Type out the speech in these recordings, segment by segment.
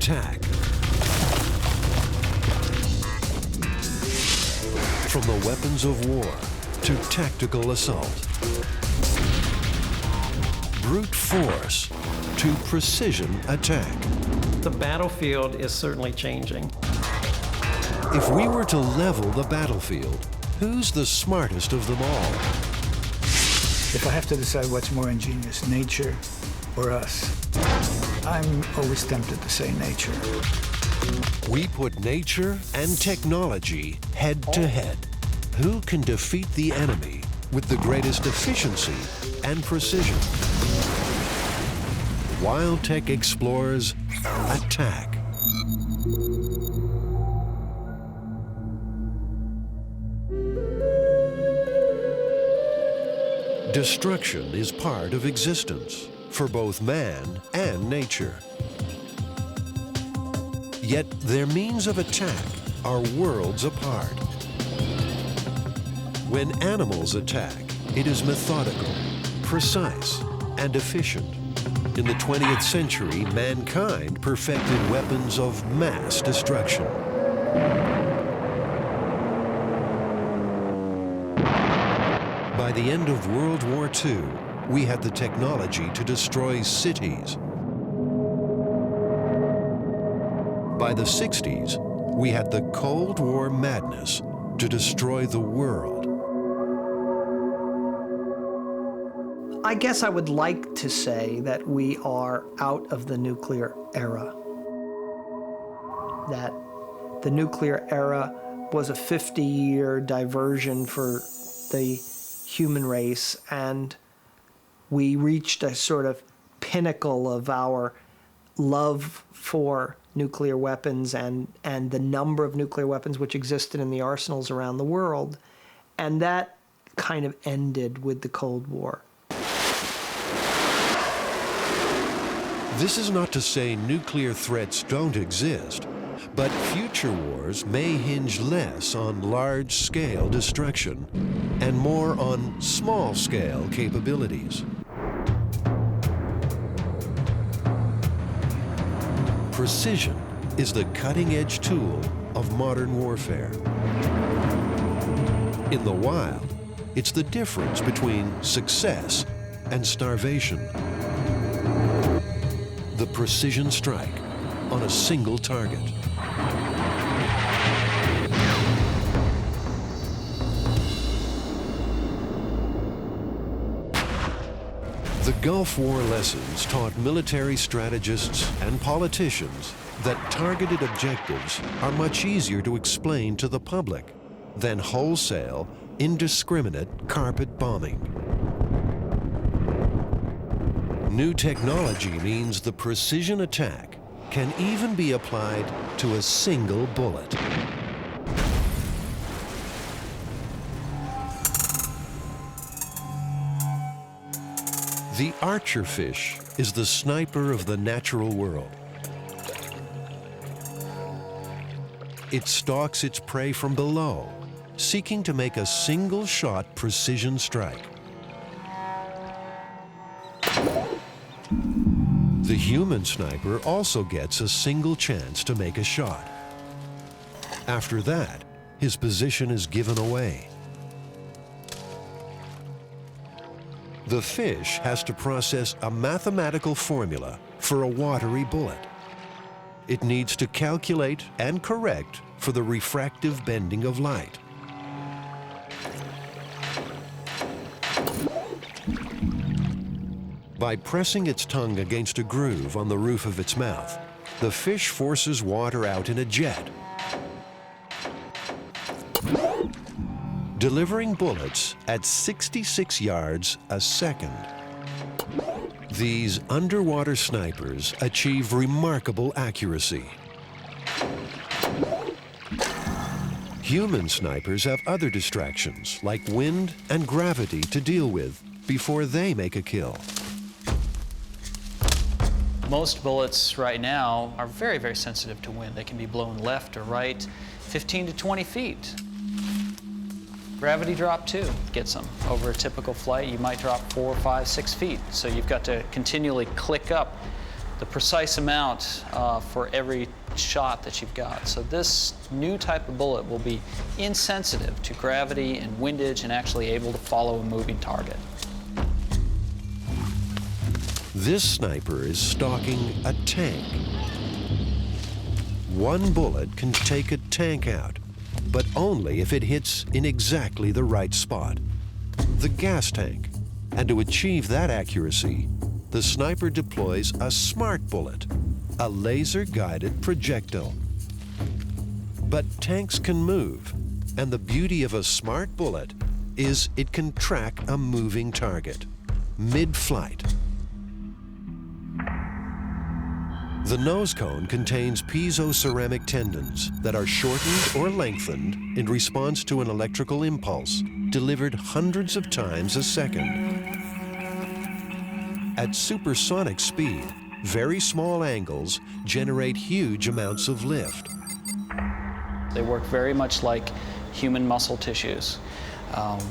attack. From the weapons of war to tactical assault. Brute force to precision attack. The battlefield is certainly changing. If we were to level the battlefield, who's the smartest of them all? If I have to decide what's more ingenious, nature or us, I'm always tempted to say nature. We put nature and technology head to head. Who can defeat the enemy with the greatest efficiency and precision? Wild Tech explores attack. Destruction is part of existence for both man and nature. Yet their means of attack are worlds apart. When animals attack, it is methodical, precise, and efficient. In the 20th century, mankind perfected weapons of mass destruction. By the end of World War II, we had the technology to destroy cities. By the 60s, we had the Cold War madness to destroy the world. I guess I would like to say that we are out of the nuclear era. That the nuclear era was a 50-year diversion for the human race, and we reached a sort of pinnacle of our love for nuclear weapons and the number of nuclear weapons which existed in the arsenals around the world. And that kind of ended with the Cold War. This is not to say nuclear threats don't exist, but future wars may hinge less on large-scale destruction and more on small-scale capabilities. Precision is the cutting-edge tool of modern warfare. In the wild, it's the difference between success and starvation. The precision strike on a single target. The Gulf War lessons taught military strategists and politicians that targeted objectives are much easier to explain to the public than wholesale, indiscriminate carpet bombing. New technology means the precision attack can even be applied to a single bullet. The archer fish is the sniper of the natural world. It stalks its prey from below, seeking to make a single-shot precision strike. The human sniper also gets a single chance to make a shot. After that, his position is given away. The fish has to process a mathematical formula for a watery bullet. It needs to calculate and correct for the refractive bending of light. By pressing its tongue against a groove on the roof of its mouth, the fish forces water out in a jet, delivering bullets at 66 yards a second. These underwater snipers achieve remarkable accuracy. Human snipers have other distractions like wind and gravity to deal with before they make a kill. Most bullets right now are very, very sensitive to wind. They can be blown left or right, 15 to 20 feet. Gravity drop too gets them. Over a typical flight, you might drop 4, 5, 6 feet. So you've got to continually click up the precise amount for every shot that you've got. So this new type of bullet will be insensitive to gravity and windage and actually able to follow a moving target. This sniper is stalking a tank. One bullet can take a tank out, but only if it hits in exactly the right spot, the gas tank. And to achieve that accuracy, the sniper deploys a smart bullet, a laser-guided projectile. But tanks can move, and the beauty of a smart bullet is it can track a moving target, mid-flight. The nose cone contains piezo-ceramic tendons that are shortened or lengthened in response to an electrical impulse delivered hundreds of times a second. At supersonic speed, very small angles generate huge amounts of lift. They work very much like human muscle tissues.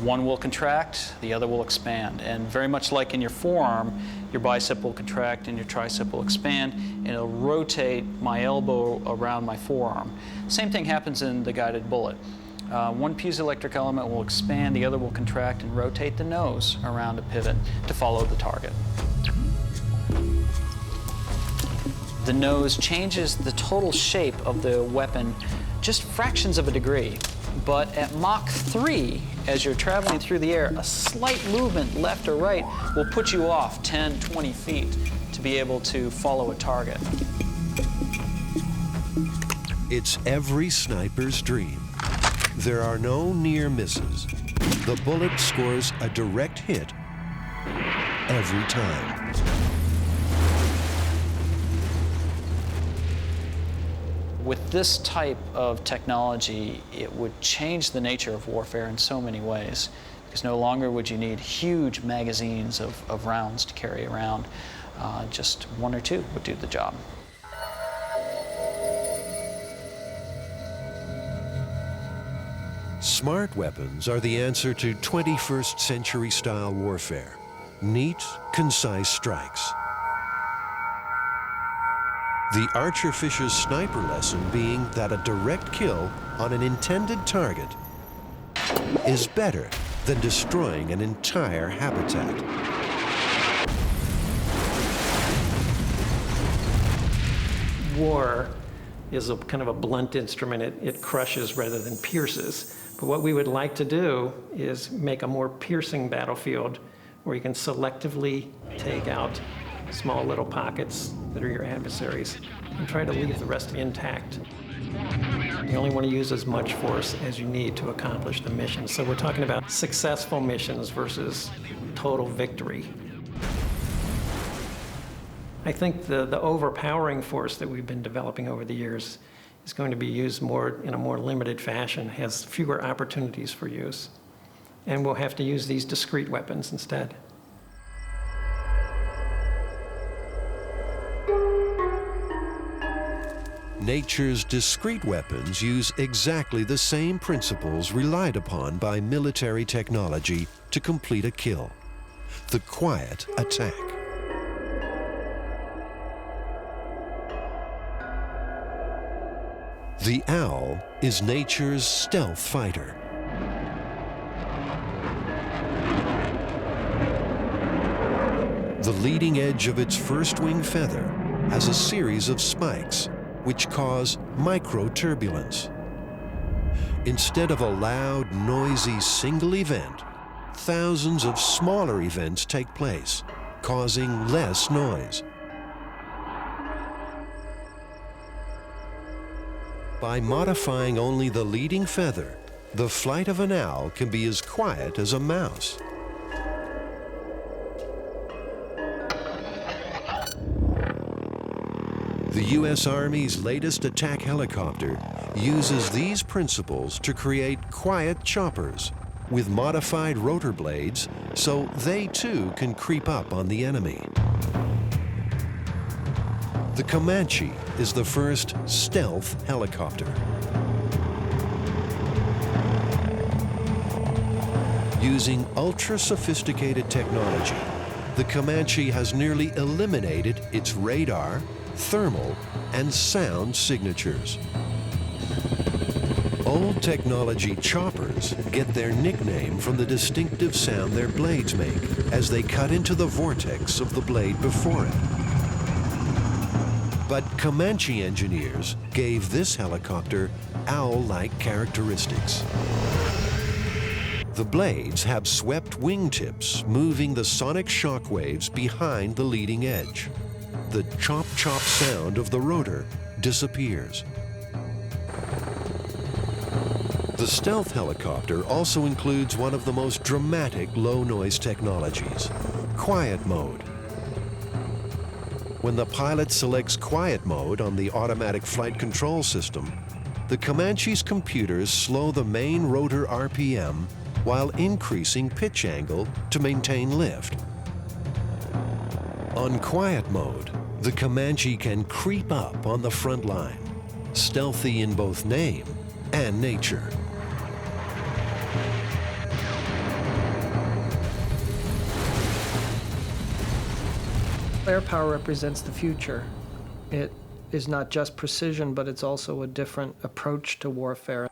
One will contract, the other will expand. And very much like in your forearm, your bicep will contract and your tricep will expand, and it'll rotate my elbow around my forearm. Same thing happens in the guided bullet. One piezoelectric element will expand, the other will contract and rotate the nose around a pivot to follow the target. The nose changes the total shape of the weapon just fractions of a degree. But at Mach 3, as you're traveling through the air, a slight movement left or right will put you off 10, 20 feet to be able to follow a target. It's every sniper's dream. There are no near misses. The bullet scores a direct hit every time. With this type of technology, it would change the nature of warfare in so many ways, because no longer would you need huge magazines of rounds to carry around. Just one or two would do the job. Smart weapons are the answer to 21st century style warfare. Neat, concise strikes. The archer fisher's sniper lesson being that a direct kill on an intended target is better than destroying an entire habitat. War is a kind of a blunt instrument. It crushes rather than pierces. But what we would like to do is make a more piercing battlefield where you can selectively take out small little pockets that are your adversaries and try to leave the rest intact. You only want to use as much force as you need to accomplish the mission. So we're talking about successful missions versus total victory. I think the overpowering force that we've been developing over the years is going to be used in a more limited fashion, has fewer opportunities for use. And we'll have to use these discrete weapons instead. Nature's discrete weapons use exactly the same principles relied upon by military technology to complete a kill: the quiet attack. The owl is nature's stealth fighter. The leading edge of its first wing feather has a series of spikes which cause microturbulence. Instead of a loud, noisy single event, thousands of smaller events take place, causing less noise. By modifying only the leading feather, the flight of an owl can be as quiet as a mouse. The U.S. Army's latest attack helicopter uses these principles to create quiet choppers with modified rotor blades so they too can creep up on the enemy. The Comanche is the first stealth helicopter. Using ultra-sophisticated technology, the Comanche has nearly eliminated its radar, thermal, and sound signatures. Old technology choppers get their nickname from the distinctive sound their blades make as they cut into the vortex of the blade before it. But Comanche engineers gave this helicopter owl-like characteristics. The blades have swept wingtips, moving the sonic shock waves behind the leading edge. The chop-chop sound of the rotor disappears. The stealth helicopter also includes one of the most dramatic low-noise technologies, quiet mode. When the pilot selects quiet mode on the automatic flight control system, the Comanche's computers slow the main rotor RPM while increasing pitch angle to maintain lift. On quiet mode, the Comanche can creep up on the front line, stealthy in both name and nature. Air power represents the future. It is not just precision, but it's also a different approach to warfare.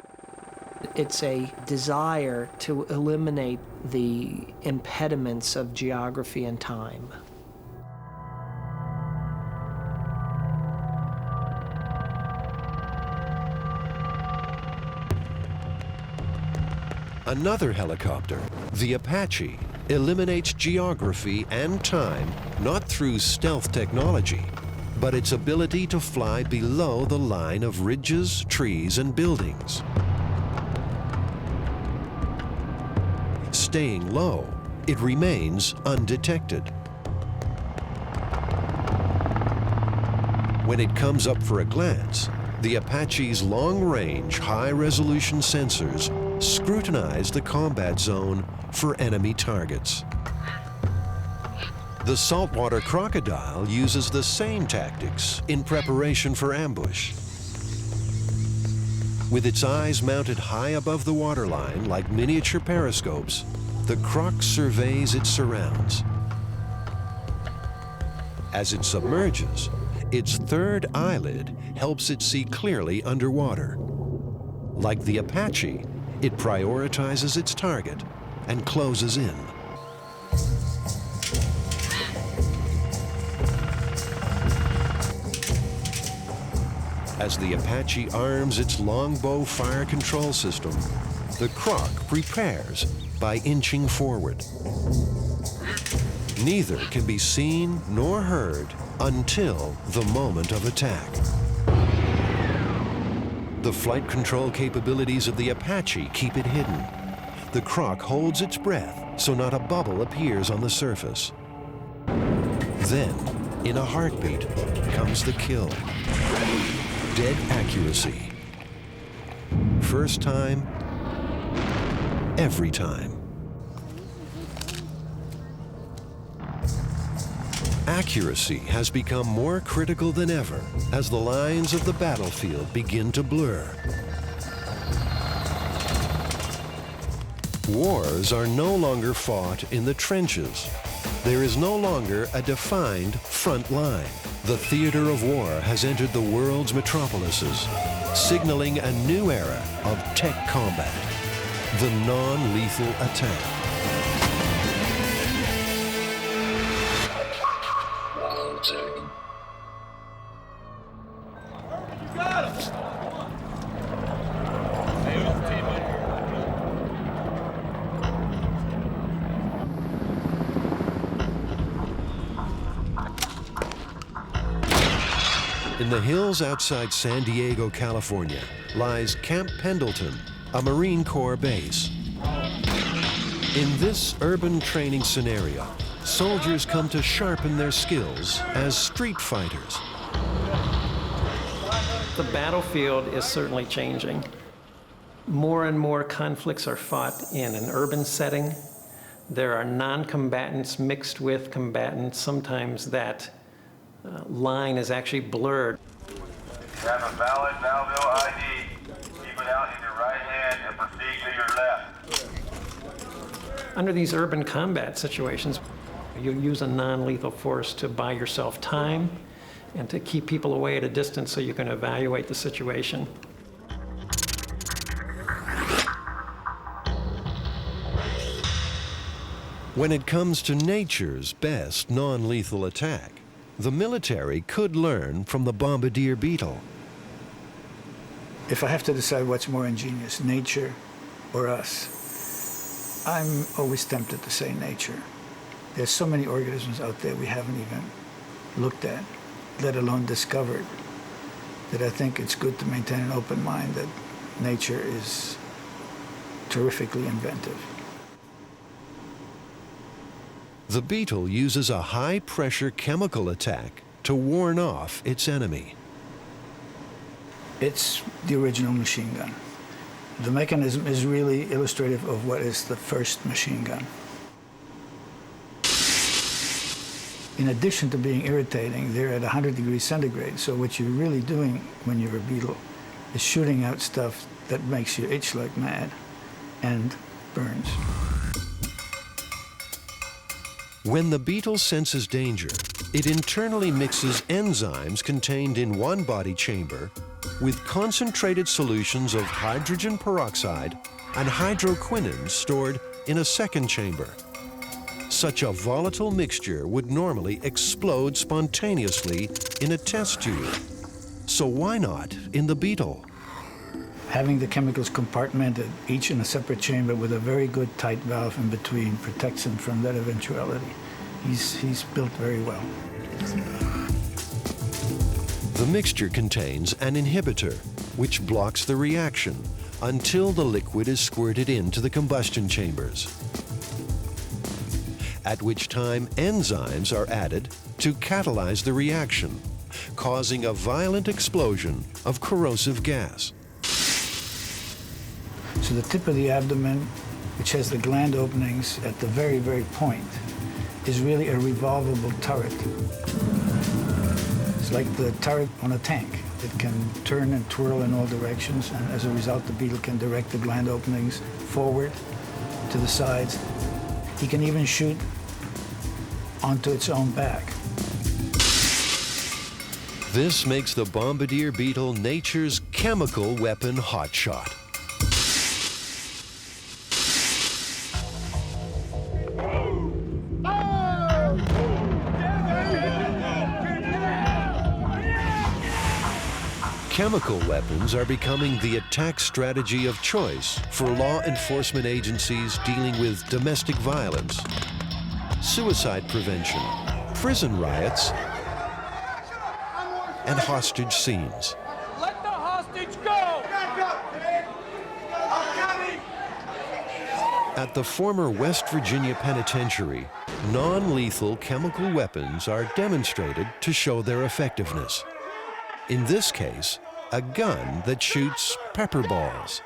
It's a desire to eliminate the impediments of geography and time. Another helicopter, the Apache, eliminates geography and time not through stealth technology, but its ability to fly below the line of ridges, trees, and buildings. Staying low, it remains undetected. When it comes up for a glance, the Apache's long-range, high-resolution sensors scrutinize the combat zone for enemy targets. The saltwater crocodile uses the same tactics in preparation for ambush. With its eyes mounted high above the waterline like miniature periscopes, the croc surveys its surrounds. As it submerges, its third eyelid helps it see clearly underwater. Like the Apache, it prioritizes its target and closes in. As the Apache arms its longbow fire control system, the croc prepares by inching forward. Neither can be seen nor heard until the moment of attack. The flight control capabilities of the Apache keep it hidden. The croc holds its breath so not a bubble appears on the surface. Then, in a heartbeat, comes the kill. Dead accuracy. First time, every time. Accuracy has become more critical than ever as the lines of the battlefield begin to blur. Wars are no longer fought in the trenches. There is no longer a defined front line. The theater of war has entered the world's metropolises, signaling a new era of tech combat, the non-lethal attack. In the hills outside San Diego, California, lies Camp Pendleton, a Marine Corps base. In this urban training scenario, soldiers come to sharpen their skills as street fighters. The battlefield is certainly changing. More and more conflicts are fought in an urban setting. There are non-combatants mixed with combatants. Sometimes that line is actually blurred. If you have a valid Valville ID, keep it out in your right hand and proceed to your left. Under these urban combat situations, You use a non-lethal force to buy yourself time and to keep people away at a distance so you can evaluate the situation. When it comes to nature's best non-lethal attack, the military could learn from the bombardier beetle. If I have to decide what's more ingenious, nature or us, I'm always tempted to say nature. There's so many organisms out there we haven't even looked at, let alone discovered, that I think it's good to maintain an open mind that nature is terrifically inventive. The beetle uses a high-pressure chemical attack to warn off its enemy. It's the original machine gun. The mechanism is really illustrative of what is the first machine gun. In addition to being irritating, they're at 100 degrees centigrade, so what you're really doing when you're a beetle is shooting out stuff that makes you itch like mad and burns. When the beetle senses danger, it internally mixes enzymes contained in one body chamber with concentrated solutions of hydrogen peroxide and hydroquinone stored in a second chamber. Such a volatile mixture would normally explode spontaneously in a test tube. So why not in the beetle? Having the chemicals compartmented, each in a separate chamber with a very good tight valve in between, protects him from that eventuality. He's built very well. The mixture contains an inhibitor, which blocks the reaction until the liquid is squirted into the combustion chambers, at which time enzymes are added to catalyze the reaction, causing a violent explosion of corrosive gas. So the tip of the abdomen, which has the gland openings at the very, very point, is really a revolvable turret. It's like the turret on a tank. It can turn and twirl in all directions, and as a result, the beetle can direct the gland openings forward, to the sides. He can even shoot onto its own back. This makes the bombardier beetle nature's chemical weapon hotshot. Chemical weapons are becoming the attack strategy of choice for law enforcement agencies dealing with domestic violence, suicide prevention, prison riots, and hostage scenes. Let the hostage go! At the former West Virginia Penitentiary, non-lethal chemical weapons are demonstrated to show their effectiveness. In this case, a gun that shoots pepper balls.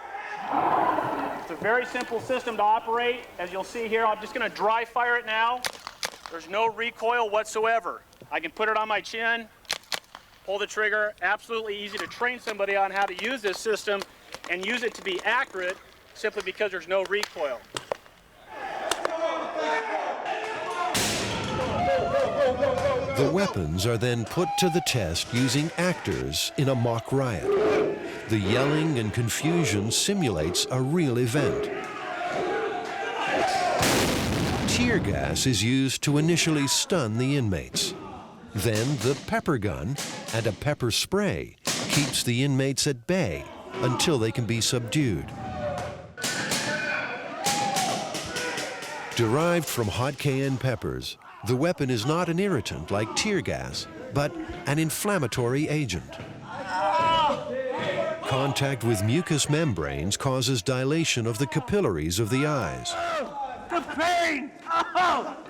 It's a very simple system to operate. As you'll see here, I'm just going to dry fire it now. There's no recoil whatsoever. I can put it on my chin, pull the trigger. Absolutely easy to train somebody on how to use this system and use it to be accurate simply because there's no recoil. The weapons are then put to the test using actors in a mock riot. The yelling and confusion simulates a real event. Tear gas is used to initially stun the inmates. Then the pepper gun and a pepper spray keeps the inmates at bay until they can be subdued. Derived from hot cayenne peppers, the weapon is not an irritant like tear gas, but an inflammatory agent. Contact with mucous membranes causes dilation of the capillaries of the eyes,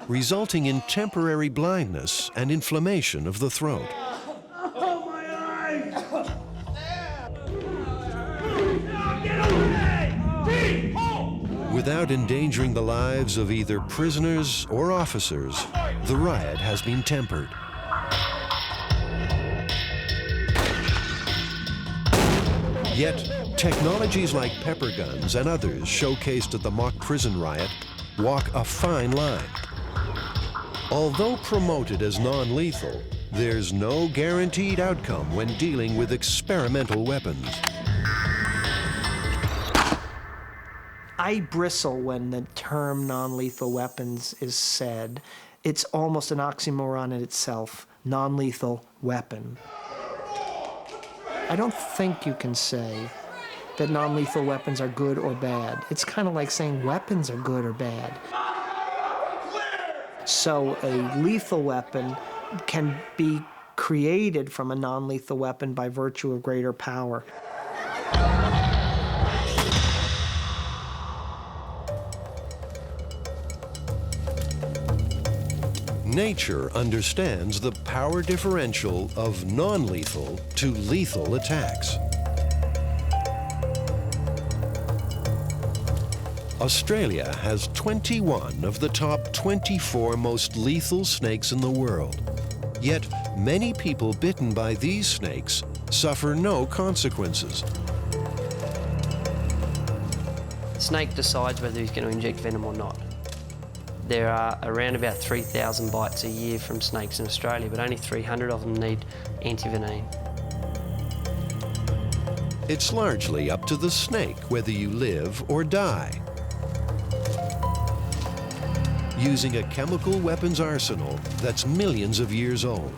resulting in temporary blindness and inflammation of the throat. Without endangering the lives of either prisoners or officers, the riot has been tempered. Yet, technologies like pepper guns and others showcased at the mock prison riot walk a fine line. Although promoted as non-lethal, there's no guaranteed outcome when dealing with experimental weapons. I bristle when the term non-lethal weapons is said. It's almost an oxymoron in itself, non-lethal weapon. I don't think you can say that non-lethal weapons are good or bad. It's kind of like saying weapons are good or bad. So a lethal weapon can be created from a non-lethal weapon by virtue of greater power. Nature understands the power differential of non-lethal to lethal attacks. Australia has 21 of the top 24 most lethal snakes in the world. Yet many people bitten by these snakes suffer no consequences. The snake decides whether he's going to inject venom or not. There are around about 3,000 bites a year from snakes in Australia, but only 300 of them need antivenin. It's largely up to the snake whether you live or die. Using a chemical weapons arsenal that's millions of years old.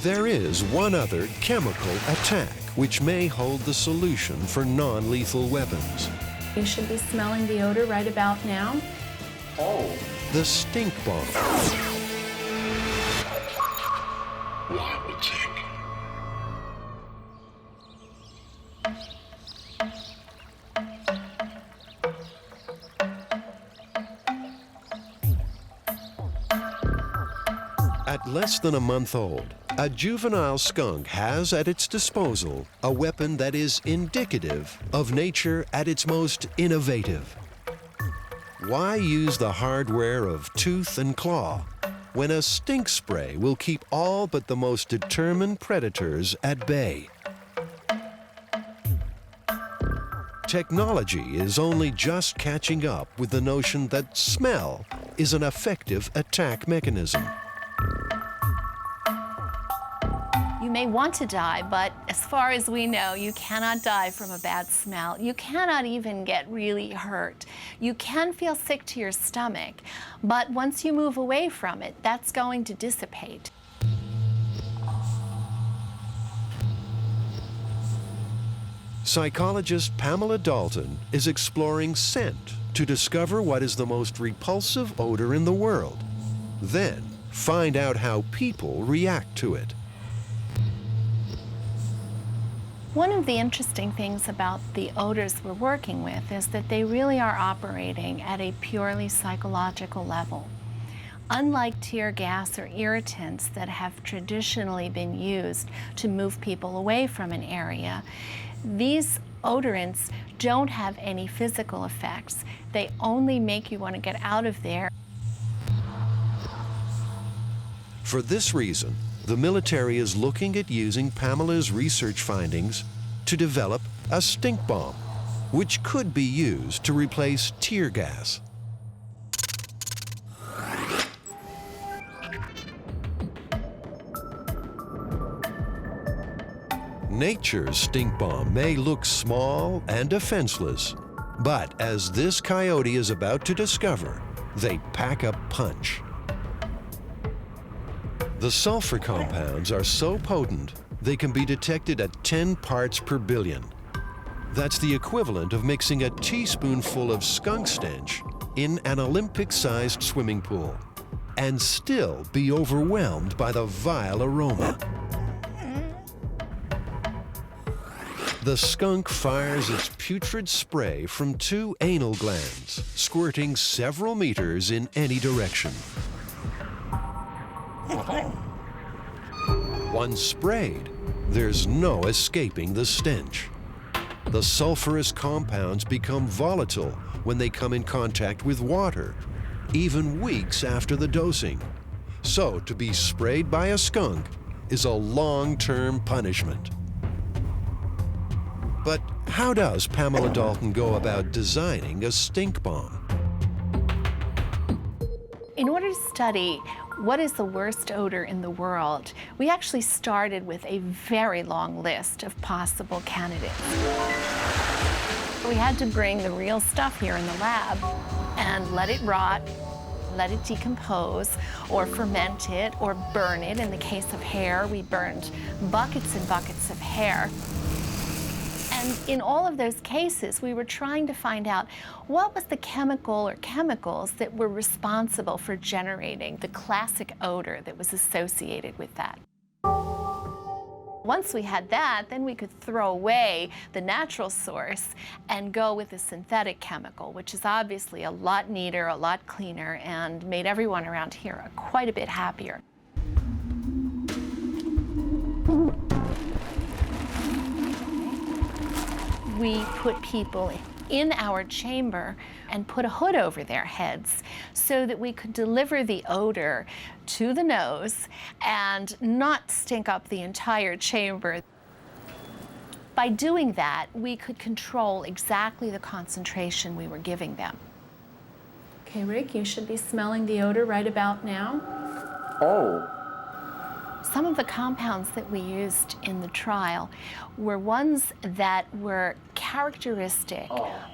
There is one other chemical attack which may hold the solution for non-lethal weapons. You should be smelling the odor right about now. Oh. The stink bomb. At less than a month old, a juvenile skunk has at its disposal a weapon that is indicative of nature at its most innovative. Why use the hardware of tooth and claw when a stink spray will keep all but the most determined predators at bay? Technology is only just catching up with the notion that smell is an effective attack mechanism. You may want to die, but as far as we know, you cannot die from a bad smell. You cannot even get really hurt. You can feel sick to your stomach, but once you move away from it, that's going to dissipate. Psychologist Pamela Dalton is exploring scent to discover what is the most repulsive odor in the world. Then find out how people react to it. One of the interesting things about the odors we're working with is that they really are operating at a purely psychological level. Unlike tear gas or irritants that have traditionally been used to move people away from an area, these odorants don't have any physical effects. They only make you want to get out of there. For this reason, the military is looking at using Pamela's research findings to develop a stink bomb, which could be used to replace tear gas. Nature's stink bomb may look small and defenseless, but as this coyote is about to discover, they pack a punch. The sulfur compounds are so potent, they can be detected at 10 parts per billion. That's the equivalent of mixing a teaspoonful of skunk stench in an Olympic-sized swimming pool and still be overwhelmed by the vile aroma. The skunk fires its putrid spray from 2 anal glands, squirting several meters in any direction. Once sprayed, there's no escaping the stench. The sulfurous compounds become volatile when they come in contact with water, even weeks after the dosing. So to be sprayed by a skunk is a long-term punishment. But how does Pamela Dalton go about designing a stink bomb? study what is the worst odor in the world, we actually started with a very long list of possible candidates. We had to bring the real stuff here in the lab and let it rot, let it decompose, or ferment it, or burn it. In the case of hair, we burned buckets and buckets of hair. And in all of those cases, we were trying to find out what was the chemical or chemicals that were responsible for generating the classic odor that was associated with that. Once we had that, then we could throw away the natural source and go with a synthetic chemical, which is obviously a lot neater, a lot cleaner, and made everyone around here quite a bit happier. We put people in our chamber and put a hood over their heads so that we could deliver the odor to the nose and not stink up the entire chamber. By doing that, we could control exactly the concentration we were giving them. Okay, Rick, you should be smelling the odor right about now. Oh. Some of the compounds that we used in the trial were ones that were characteristic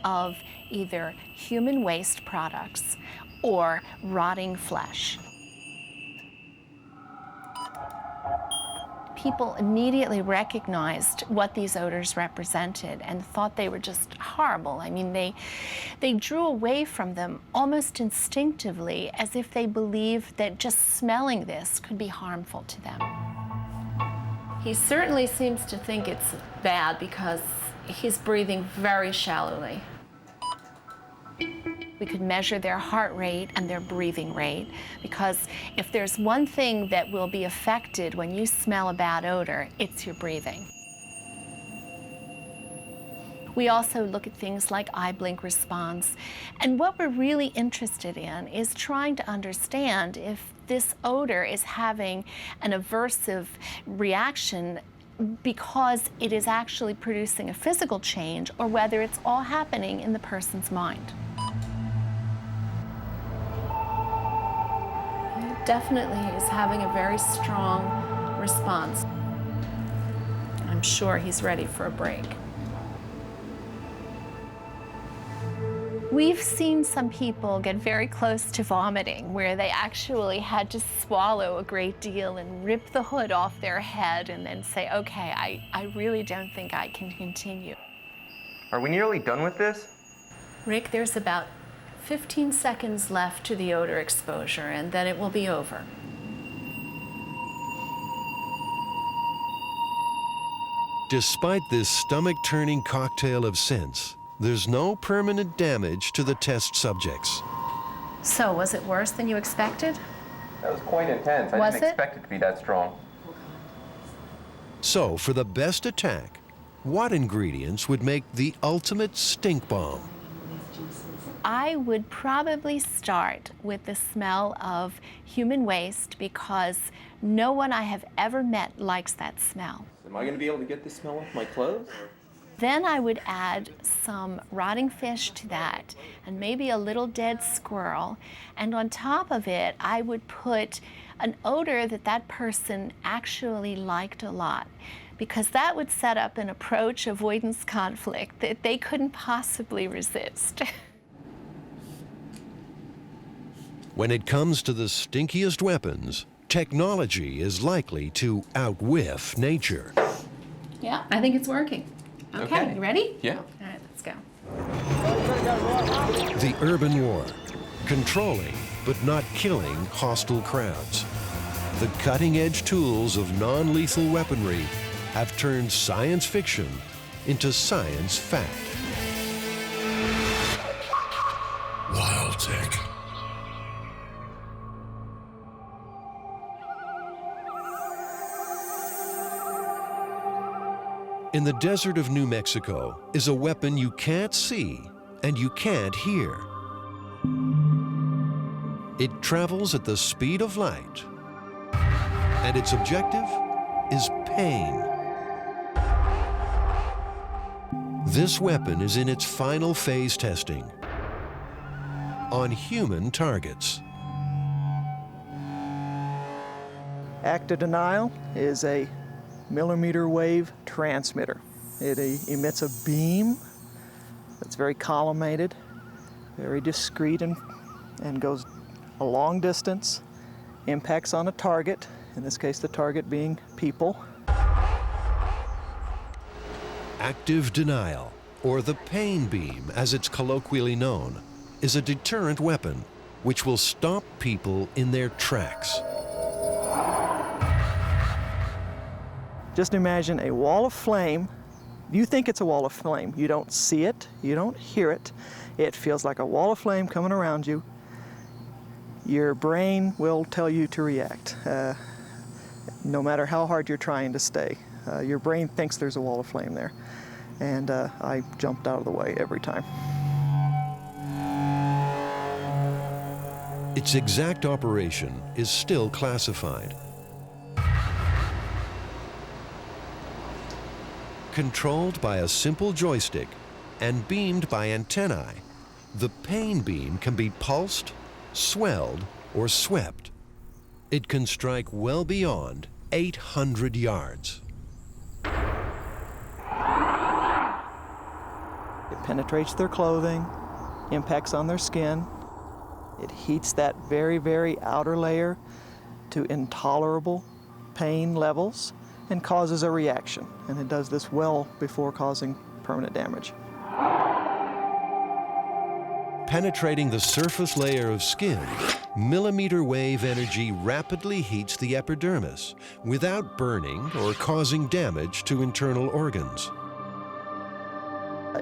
of either human waste products or rotting flesh. People immediately recognized what these odors represented and thought they were just horrible. I mean, they drew away from them almost instinctively, as if they believed that just smelling this could be harmful to them. He certainly seems to think it's bad because he's breathing very shallowly. We could measure their heart rate and their breathing rate, because if there's one thing that will be affected when you smell a bad odor, it's your breathing. We also look at things like eye blink response. And what we're really interested in is trying to understand if this odor is having an aversive reaction because it is actually producing a physical change, or whether it's all happening in the person's mind. Definitely is having a very strong response. I'm sure he's ready for a break. We've seen some people get very close to vomiting, where they actually had to swallow a great deal and rip the hood off their head and then say, okay, I really don't think I can continue. Are we nearly done with this? Rick, there's about 15 seconds left to the odor exposure, and then it will be over. Despite this stomach-turning cocktail of scents, there's no permanent damage to the test subjects. So, was it worse than you expected? That was quite intense. I didn't expect it to be that strong. So, for the best attack, what ingredients would make the ultimate stink bomb? I would probably start with the smell of human waste, because no one I have ever met likes that smell. Am I going to be able to get this smell off my clothes? Then I would add some rotting fish to that, and maybe a little dead squirrel. And on top of it, I would put an odor that that person actually liked a lot, because that would set up an approach avoidance conflict that they couldn't possibly resist. When it comes to the stinkiest weapons, technology is likely to outwit nature. Yeah, I think it's working. Okay, you ready? Yeah. All right, let's go. The urban war, controlling but not killing hostile crowds. The cutting-edge tools of non-lethal weaponry have turned science fiction into science fact. Wild Tech. In the desert of New Mexico is a weapon you can't see and you can't hear. It travels at the speed of light, and its objective is pain. This weapon is in its final phase testing on human targets. Active denial is a millimeter wave transmitter. It emits a beam that's very collimated, very discreet, and goes a long distance, impacts on a target, in this case the target being people. Active denial, or the pain beam as it's colloquially known, is a deterrent weapon which will stop people in their tracks. Just imagine a wall of flame. You think it's a wall of flame. You don't see it, you don't hear it. It feels like a wall of flame coming around you. Your brain will tell you to react, no matter how hard you're trying to stay. Your brain thinks there's a wall of flame there. And I jumped out of the way every time. Its exact operation is still classified. Controlled by a simple joystick and beamed by antennae, the pain beam can be pulsed, swelled, or swept. It can strike well beyond 800 yards. It penetrates their clothing, impacts on their skin. It heats that very, very outer layer to intolerable pain levels and causes a reaction. And it does this well before causing permanent damage. Penetrating the surface layer of skin, millimeter wave energy rapidly heats the epidermis without burning or causing damage to internal organs.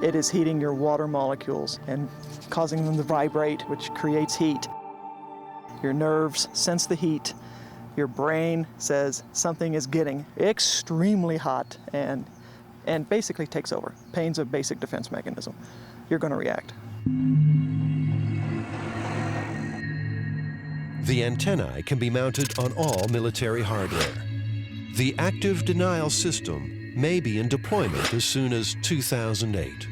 It is heating your water molecules and causing them to vibrate, which creates heat. Your nerves sense the heat. Your brain says something is getting extremely hot and basically takes over. Pain's a basic defense mechanism. You're going to react. The antennae can be mounted on all military hardware. The active denial system may be in deployment as soon as 2008.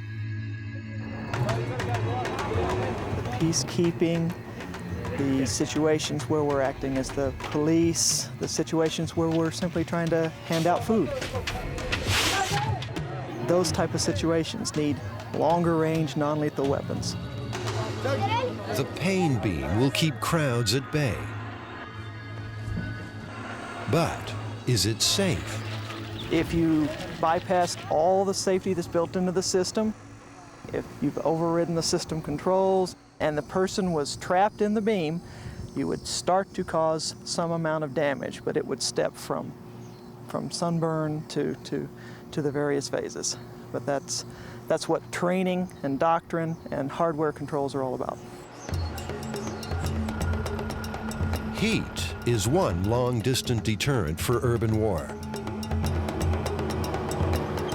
The peacekeeping, the situations where we're acting as the police, the situations where we're simply trying to hand out food. Those type of situations need longer range, non-lethal weapons. The pain beam will keep crowds at bay. But is it safe? If you bypassed all the safety that's built into the system, if you've overridden the system controls and the person was trapped in the beam, you would start to cause some amount of damage, but it would step from sunburn to the various phases. But that's what training and doctrine and hardware controls are all about. Heat is one long-distance deterrent for urban war.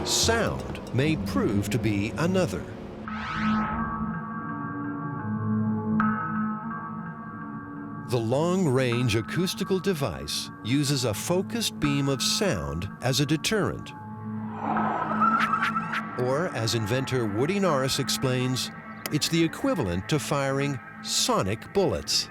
Sound may prove to be another. The long-range acoustical device uses a focused beam of sound as a deterrent. Or, as inventor Woody Norris explains, it's the equivalent to firing sonic bullets.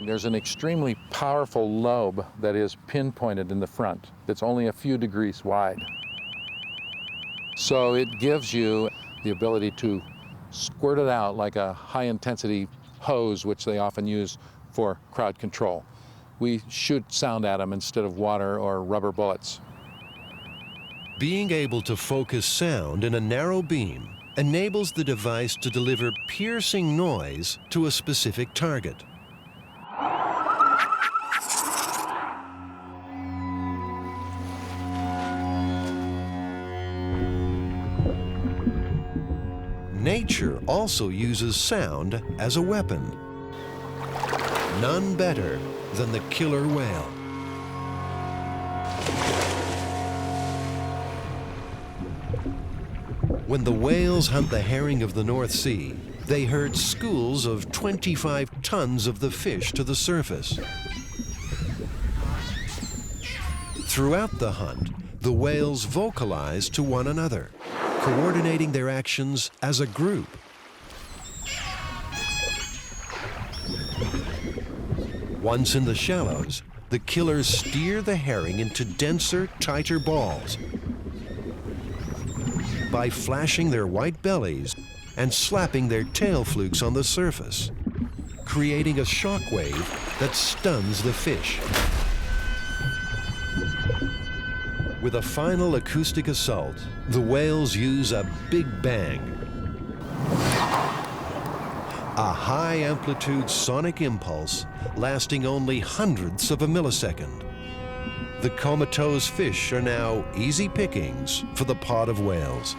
There's an extremely powerful lobe that is pinpointed in the front that's only a few degrees wide. So it gives you the ability to squirt it out like a high-intensity hose, which they often use for crowd control. We shoot sound at them instead of water or rubber bullets. Being able to focus sound in a narrow beam enables the device to deliver piercing noise to a specific target. Nature also uses sound as a weapon. None better than the killer whale. When the whales hunt the herring of the North Sea, they herd schools of 25 tons of the fish to the surface. Throughout the hunt, the whales vocalize to one another, coordinating their actions as a group. Once in the shallows, the killers steer the herring into denser, tighter balls by flashing their white bellies and slapping their tail flukes on the surface, creating a shock wave that stuns the fish. With a final acoustic assault, the whales use a big bang, a high-amplitude sonic impulse lasting only hundredths of a millisecond. The comatose fish are now easy pickings for the pod of whales.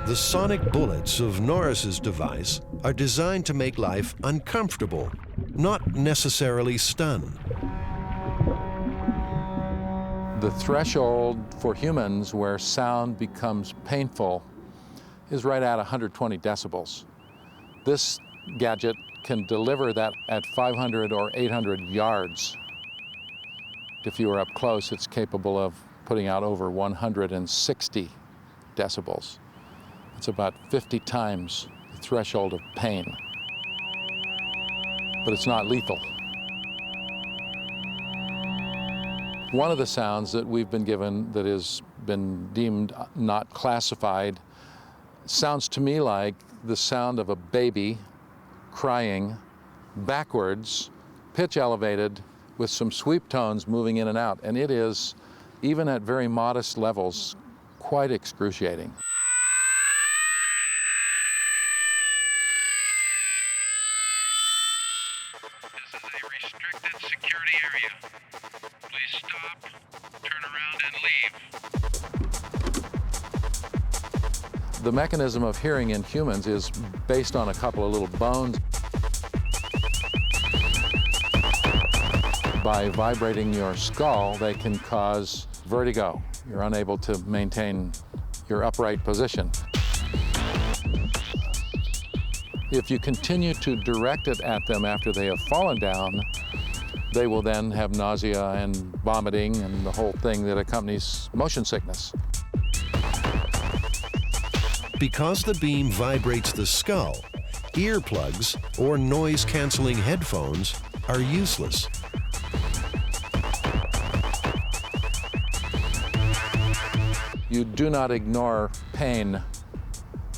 The sonic bullets of Norris's device are designed to make life uncomfortable, not necessarily stun. The threshold for humans where sound becomes painful is right at 120 decibels. This gadget can deliver that at 500 or 800 yards. If you were up close, it's capable of putting out over 160 decibels. It's about 50 times the threshold of pain. But it's not lethal. One of the sounds that we've been given that has been deemed not classified sounds to me like the sound of a baby crying backwards, pitch elevated, with some sweep tones moving in and out. And it is, even at very modest levels, quite excruciating. This is a restricted security area. Please stop, turn around, and leave. The mechanism of hearing in humans is based on a couple of little bones. By vibrating your skull, they can cause vertigo. You're unable to maintain your upright position. If you continue to direct it at them after they have fallen down, they will then have nausea and vomiting and the whole thing that accompanies motion sickness. Because the beam vibrates the skull, earplugs or noise-canceling headphones are useless. You do not ignore pain,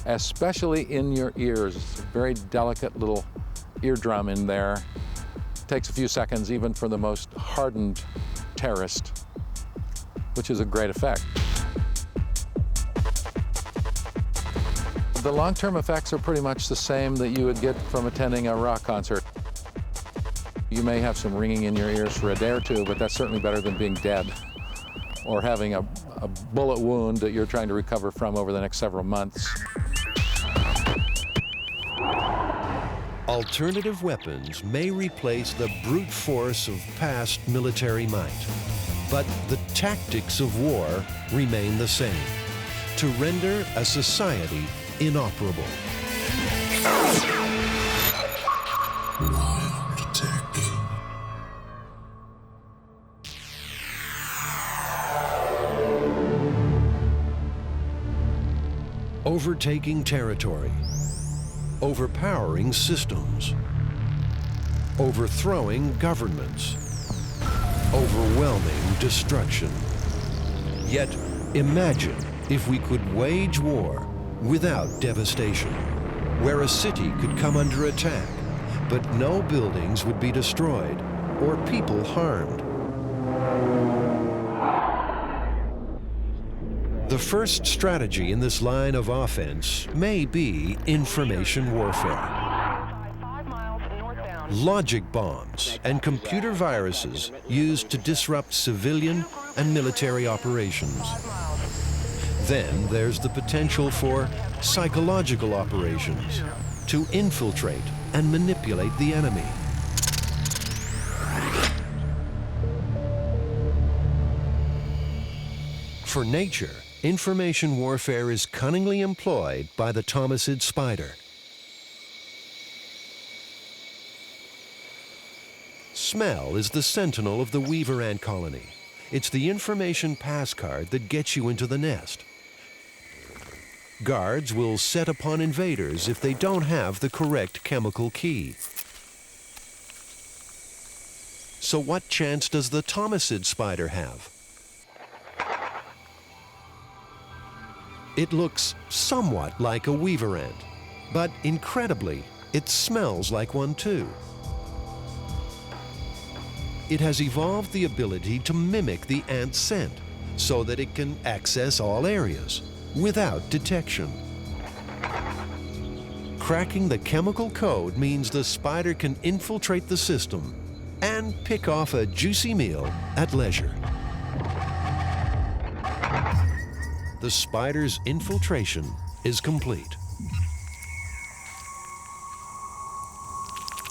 especially in your ears. It's a very delicate little eardrum in there. It takes a few seconds even for the most hardened terrorist, which is a great effect. The long-term effects are pretty much the same that you would get from attending a rock concert. You may have some ringing in your ears for a day or two, but that's certainly better than being dead or having a bullet wound that you're trying to recover from over the next several months. Alternative weapons may replace the brute force of past military might, but the tactics of war remain the same: to render a society inoperable. Overtaking territory, overpowering systems, overthrowing governments, overwhelming destruction. Yet imagine if we could wage war without devastation, where a city could come under attack, but no buildings would be destroyed or people harmed. The first strategy in this line of offense may be information warfare. Logic bombs and computer viruses used to disrupt civilian and military operations. Then there's the potential for psychological operations to infiltrate and manipulate the enemy. For nature, information warfare is cunningly employed by the Thomasid spider. Smell is the sentinel of the weaver ant colony. It's the information pass card that gets you into the nest. Guards will set upon invaders if they don't have the correct chemical key. So what chance does the Thomasid spider have? It looks somewhat like a weaver ant, but incredibly, it smells like one too. It has evolved the ability to mimic the ant's scent so that it can access all areas without detection. Cracking the chemical code means the spider can infiltrate the system and pick off a juicy meal at leisure. The spider's infiltration is complete.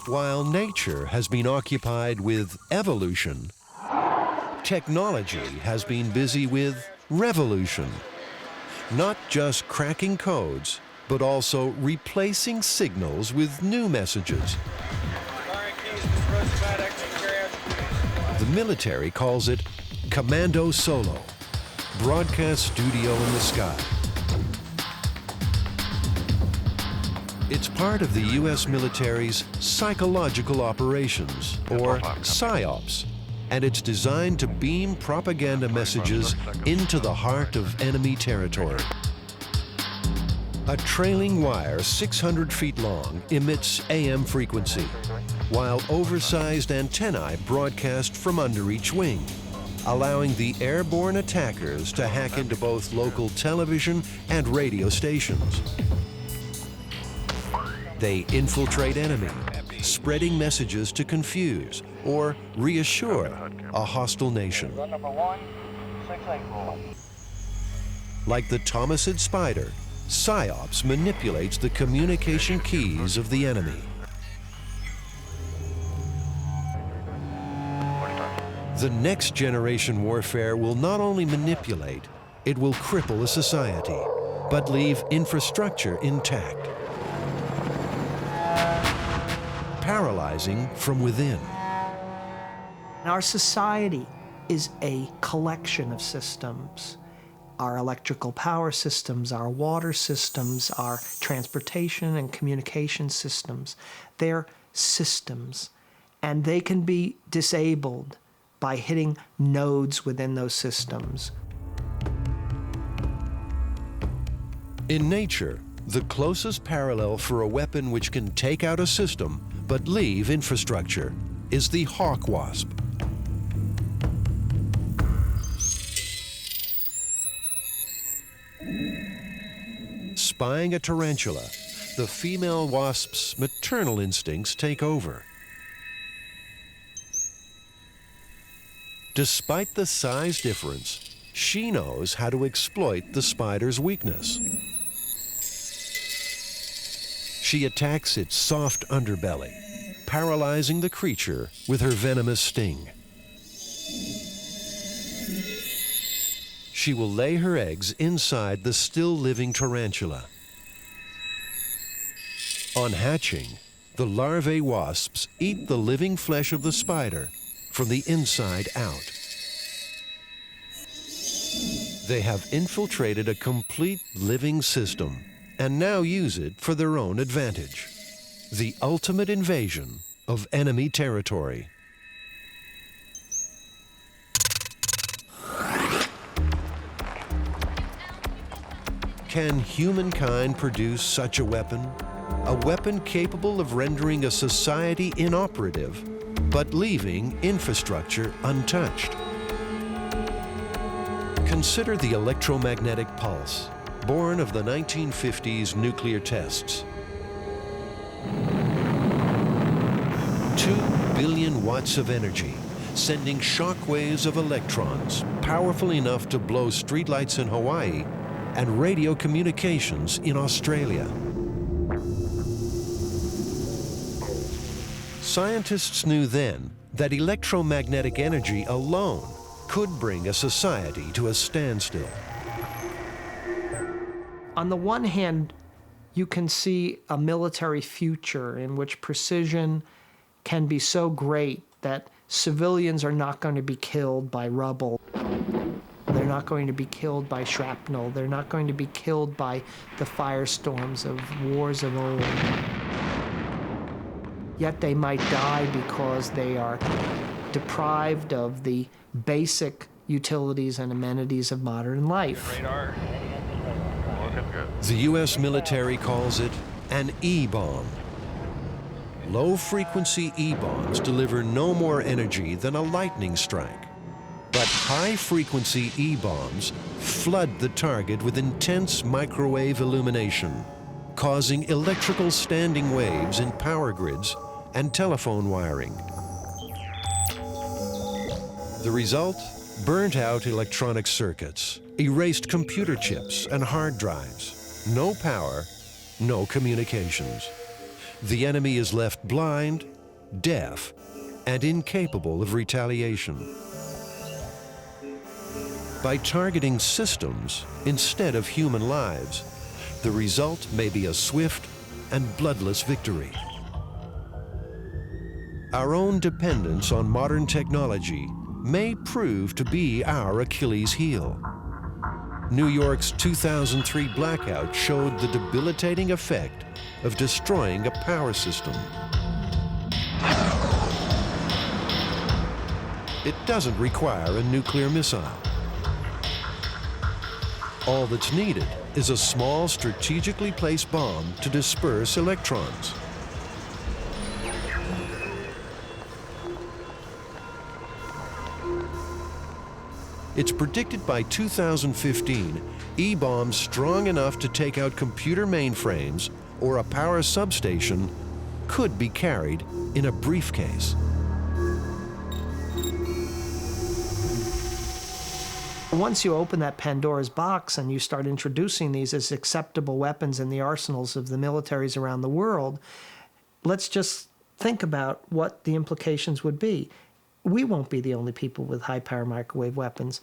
While nature has been occupied with evolution, technology has been busy with revolution. Not just cracking codes, but also replacing signals with new messages. The military calls it Commando Solo, broadcast studio in the sky. It's part of the U.S. military's psychological operations, or PSYOPs, and it's designed to beam propaganda messages into the heart of enemy territory. A trailing wire 600 feet long emits AM frequency, while oversized antennae broadcast from under each wing, allowing the airborne attackers to hack into both local television and radio stations. They infiltrate enemy, spreading messages to confuse or reassure a hostile nation. Like the Thomasid spider, PSYOPs manipulates the communication keys of the enemy. The next generation warfare will not only manipulate, it will cripple a society, but leave infrastructure intact, paralyzing from within. Our society is a collection of systems. Our electrical power systems, our water systems, our transportation and communication systems. They're systems, and they can be disabled by hitting nodes within those systems. In nature, the closest parallel for a weapon which can take out a system but leave infrastructure is the hawk wasp. Spying a tarantula, the female wasp's maternal instincts take over. Despite the size difference, she knows how to exploit the spider's weakness. She attacks its soft underbelly, paralyzing the creature with her venomous sting. She will lay her eggs inside the still-living tarantula. On hatching, the larvae wasps eat the living flesh of the spider from the inside out. They have infiltrated a complete living system and now use it for their own advantage. The ultimate invasion of enemy territory. Can humankind produce such a weapon? A weapon capable of rendering a society inoperative, but leaving infrastructure untouched. Consider the electromagnetic pulse, born of the 1950s nuclear tests. 2 billion watts of energy, sending shock waves of electrons, powerful enough to blow streetlights in Hawaii and radio communications in Australia. Scientists knew then that electromagnetic energy alone could bring a society to a standstill. On the one hand, you can see a military future in which precision can be so great that civilians are not going to be killed by rubble. They're not going to be killed by shrapnel. They're not going to be killed by the firestorms of wars of old. Yet they might die because they are deprived of the basic utilities and amenities of modern life. Radar. Looking good. The U.S. military calls it an E-bomb. Low-frequency E-bombs deliver no more energy than a lightning strike. But high-frequency E-bombs flood the target with intense microwave illumination, causing electrical standing waves in power grids and telephone wiring. The result? Burnt-out electronic circuits, erased computer chips and hard drives, no power, no communications. The enemy is left blind, deaf, and incapable of retaliation. By targeting systems instead of human lives, the result may be a swift and bloodless victory. Our own dependence on modern technology may prove to be our Achilles heel. New York's 2003 blackout showed the debilitating effect of destroying a power system. It doesn't require a nuclear missile. All that's needed is a small, strategically placed bomb to disperse electrons. It's predicted by 2015, E-bombs strong enough to take out computer mainframes or a power substation could be carried in a briefcase. Once you open that Pandora's box and you start introducing these as acceptable weapons in the arsenals of the militaries around the world, let's just think about what the implications would be. We won't be the only people with high-power microwave weapons.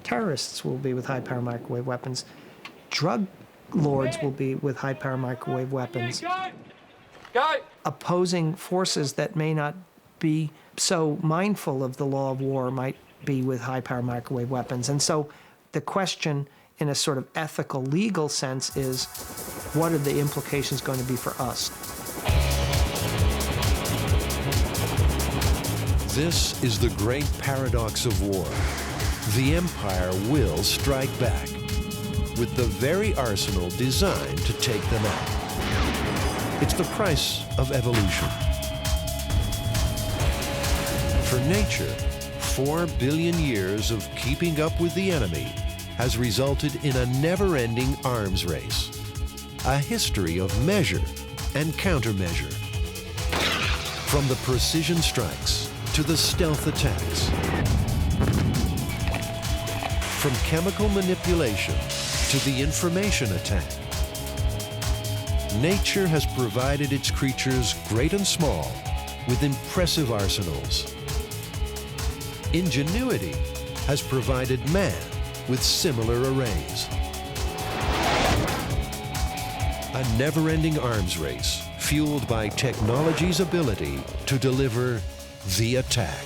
Terrorists will be with high-power microwave weapons. Drug lords will be with high-power microwave weapons. Opposing forces that may not be so mindful of the law of war might be with high-power microwave weapons. And so the question, in a sort of ethical, legal sense, is what are the implications going to be for us? This is the great paradox of war. The empire will strike back with the very arsenal designed to take them out. It's the price of evolution. For nature, 4 billion years of keeping up with the enemy has resulted in a never-ending arms race, a history of measure and countermeasure. From the precision strikes to the stealth attacks, from chemical manipulation to the information attack, nature has provided its creatures, great and small, with impressive arsenals. Ingenuity has provided man with similar arrays. A never-ending arms race fueled by technology's ability to deliver the attack.